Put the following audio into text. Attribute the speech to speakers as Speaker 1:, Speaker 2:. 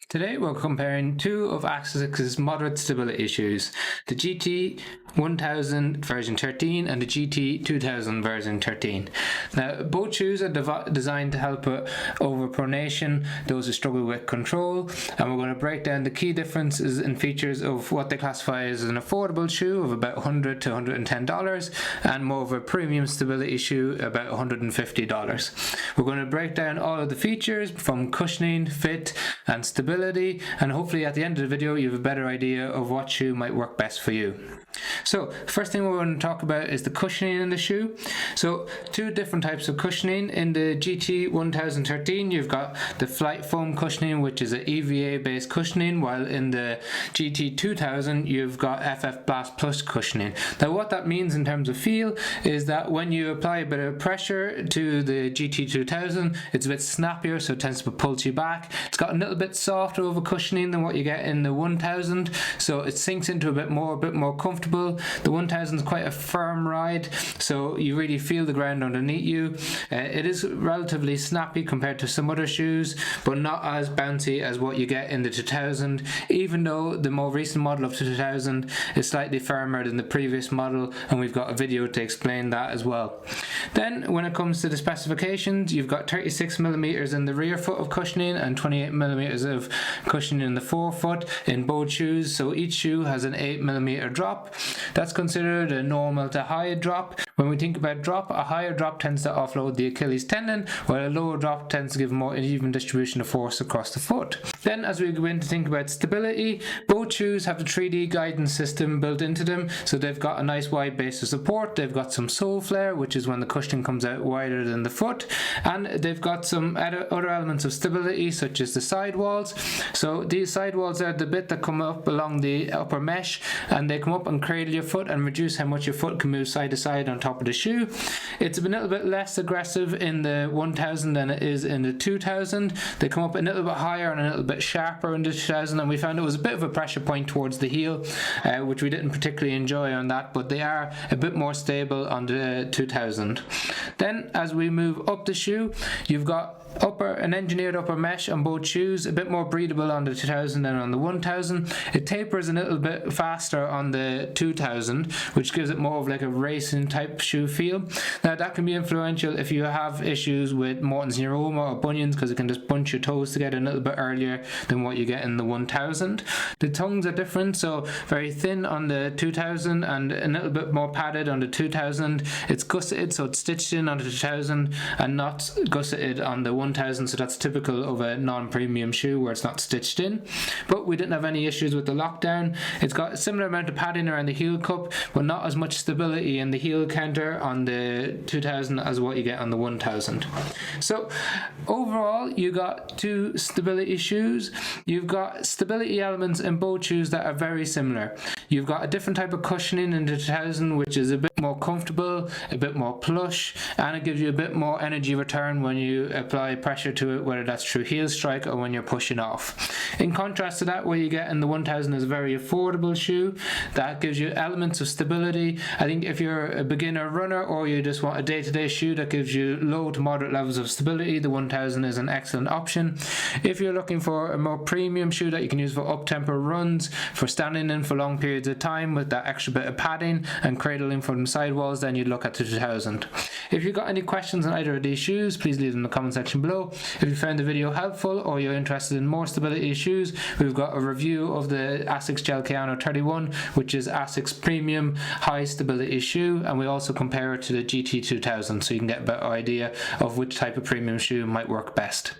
Speaker 1: Today we're comparing two of ASICS' moderate stability shoes, the GT 1000 version 13 and the GT 2000 version 13. Now both shoes are designed to help with overpronation, those who struggle with control, and we're going to break down the key differences and features of what they classify as an affordable shoe of about $100 to $110 and more of a premium stability shoe about $150. We're going to break down all of the features from cushioning, fit and stability, and hopefully at the end of the video you have a better idea of what shoe might work best for you. So first thing we're going to talk about is the cushioning in the shoe. So two different types of cushioning. In the GT 1013 you've got the flight foam cushioning, which is an EVA based cushioning, while in the GT 2000 you've got FF Blast Plus cushioning. Now what that means in terms of feel is that when you apply a bit of pressure to the GT 2000 it's a bit snappier, so it tends to pull you back. It's got a little bit softer over cushioning than what you get in the 1000, so it sinks into a bit more comfortable. The 1000 is quite a firm ride, so you really feel the ground underneath you. It is relatively snappy compared to some other shoes, but not as bouncy as what you get in the 2000, even though the more recent model of the 2000 is slightly firmer than the previous model, and we've got a video to explain that as well. Then when it comes to the specifications, you've got 36mm in the rear foot of cushioning and 28mm of cushioning in the forefoot in both shoes, so each shoe has an 8mm drop. That's considered a normal to high drop. When we think about drop, a higher drop tends to offload the Achilles tendon, while a lower drop tends to give more even distribution of force across the foot. Then as we go in to think about stability, both shoes have the 3D guidance system built into them, so they've got a nice wide base of support, they've got some sole flare, which is when the cushioning comes out wider than the foot, and they've got some other elements of stability such as the sidewalls. So these sidewalls are the bit that come up along the upper mesh, and they come up and cradle your foot and reduce how much your foot can move side to side on top of the shoe. It's a little bit less aggressive in the 1000 than it is in the 2000. They come up a little bit higher and a little bit sharper in the 2000, and we found it was a bit of a pressure point towards the heel, which we didn't particularly enjoy on that, but they are a bit more stable on the 2000. Then as we move up the shoe, you've got an engineered upper mesh on both shoes, a bit more breathable on the 2000 than on the 1000. It tapers a little bit faster on the 2000, which gives it more of like a racing type shoe feel. Now that can be influential if you have issues with Morton's neuroma or bunions, because it can just bunch your toes together a little bit earlier than what you get in the 1000. The tongues are different, so very thin on the 2000 and a little bit more padded on the 2000. It's gusseted, so it's stitched in on the 2000 and not gusseted on the 1000, so that's typical of a non-premium shoe where it's not stitched in. But we didn't have any issues with the lockdown. It's got a similar amount of padding around the heel cup, but not as much stability in the heel counter on the 2000 as what you get on the 1000. So overall you got two stability shoes. You've got stability elements in both shoes that are very similar. You've got a different type of cushioning in the 2000, which is a bit more comfortable, a bit more plush, and it gives you a bit more energy return when you apply pressure to it, whether that's through heel strike or when you're pushing off. In contrast to that, what you get in the 1000 is a very affordable shoe that gives you elements of stability. I think if you're a beginner runner or you just want a day-to-day shoe that gives you low to moderate levels of stability, the 1000 is an excellent option. If you're looking for a more premium shoe that you can use for up-tempo runs, for standing in for long periods of time with that extra bit of padding and cradling from the sidewalls, then you'd look at the 2000. If you've got any questions on either of these shoes, please leave them in the comment section below. If you found the video helpful or you're interested in more stability shoes, we've got a review of the ASICS Gel Kayano 31, which is ASICS premium high stability shoe, and we also compare it to the GT 2000 so you can get a better idea of which type of premium shoe might work best.